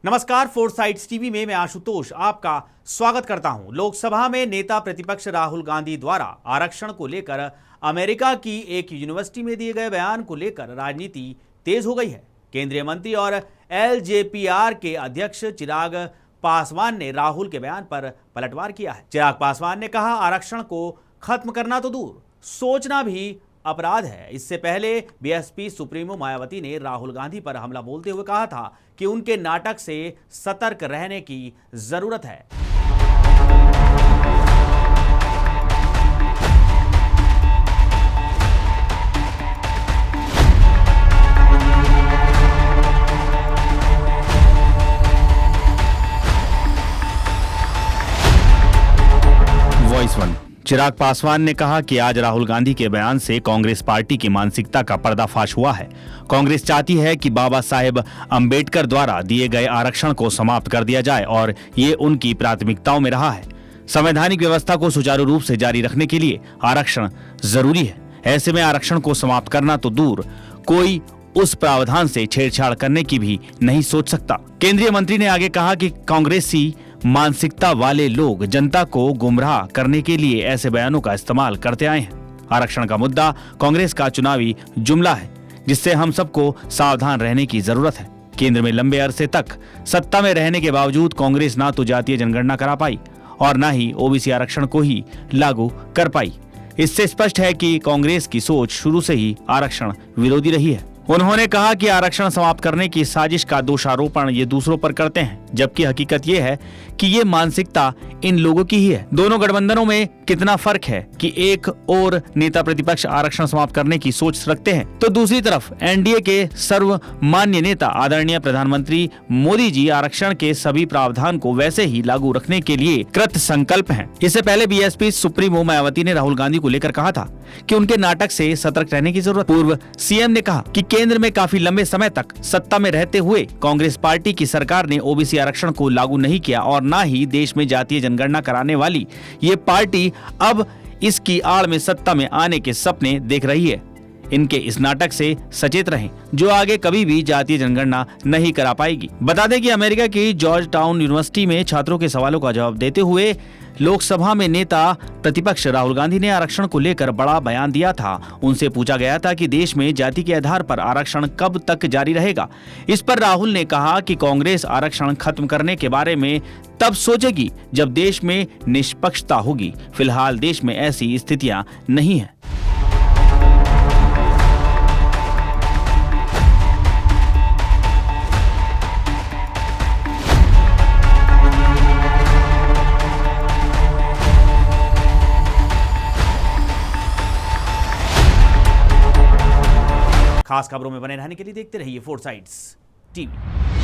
नमस्कार, फोरसाइट्स टीवी में मैं आशुतोष आपका स्वागत करता हूं। लोकसभा में नेता प्रतिपक्ष राहुल गांधी द्वारा आरक्षण को लेकर अमेरिका की एक यूनिवर्सिटी में दिए गए बयान को लेकर राजनीति तेज हो गई है। केंद्रीय मंत्री और एलजेपीआर के अध्यक्ष चिराग पासवान ने राहुल के बयान पर पलटवार किया है। चिराग पासवान ने कहा, आरक्षण को खत्म करना तो दूर, सोचना भी अपराध है। इससे पहले बीएसपी सुप्रीमो मायावती ने राहुल गांधी पर हमला बोलते हुए कहा था कि उनके नाटक से सतर्क रहने की जरूरत है। Voice one. चिराग पासवान ने कहा कि आज राहुल गांधी के बयान से कांग्रेस पार्टी की मानसिकता का पर्दाफाश हुआ है। कांग्रेस चाहती है कि बाबा साहेब अंबेडकर द्वारा दिए गए आरक्षण को समाप्त कर दिया जाए और ये उनकी प्राथमिकताओं में रहा है। संवैधानिक व्यवस्था को सुचारू रूप से जारी रखने के लिए आरक्षण जरूरी है। ऐसे में आरक्षण को समाप्त करना तो दूर, कोई उस प्रावधान से छेड़छाड़ करने की भी नहीं सोच सकता। केंद्रीय मंत्री ने आगे कहा कि कांग्रेसी मानसिकता वाले लोग जनता को गुमराह करने के लिए ऐसे बयानों का इस्तेमाल करते आए हैं। आरक्षण का मुद्दा कांग्रेस का चुनावी जुमला है, जिससे हम सबको सावधान रहने की जरूरत है। केंद्र में लंबे अरसे तक सत्ता में रहने के बावजूद कांग्रेस ना तो जातीय जनगणना करा पाई और ना ही ओबीसी आरक्षण को ही लागू कर पाई। इससे स्पष्ट है कि कांग्रेस की सोच शुरू से ही आरक्षण विरोधी रही है। उन्होंने कहा कि आरक्षण समाप्त करने की साजिश का दोषारोपण ये दूसरों पर करते हैं, जबकि हकीकत ये है कि ये मानसिकता इन लोगों की ही है। दोनों गठबंधनों में कितना फर्क है कि एक और नेता प्रतिपक्ष आरक्षण समाप्त करने की सोच रखते हैं, तो दूसरी तरफ एनडीए के सर्वमान्य नेता आदरणीय प्रधानमंत्री मोदी जी आरक्षण के सभी प्रावधान को वैसे ही लागू रखने के लिए कृत संकल्प हैं। इससे पहले बीएसपी सुप्रीमो मायावती ने राहुल गांधी को लेकर कहा था कि उनके नाटक से सतर्क रहने की जरूरत। पूर्व सीएम ने कहा कि केंद्र में काफी लंबे समय तक सत्ता में रहते हुए कांग्रेस पार्टी की सरकार ने ओबीसी आरक्षण को लागू नहीं किया और न ही देश में जातीय जनगणना कराने वाली ये पार्टी अब इसकी आड़ में सत्ता में आने के सपने देख रही है। इनके इस नाटक से सचेत रहें, जो आगे कभी भी जातीय जनगणना नहीं करा पाएगी। बता दें कि अमेरिका की जॉर्ज टाउन यूनिवर्सिटी में छात्रों के सवालों का जवाब देते हुए लोकसभा में नेता प्रतिपक्ष राहुल गांधी ने आरक्षण को लेकर बड़ा बयान दिया था। उनसे पूछा गया था कि देश में जाति के आधार पर आरक्षण कब तक जारी रहेगा। इस पर राहुल ने कहा कि कांग्रेस आरक्षण खत्म करने के बारे में तब सोचेगी जब देश में निष्पक्षता होगी। फिलहाल देश में ऐसी स्थितियां नहीं है। खास खबरों में बने रहने के लिए देखते रहिए फोरसाइट्स टीवी।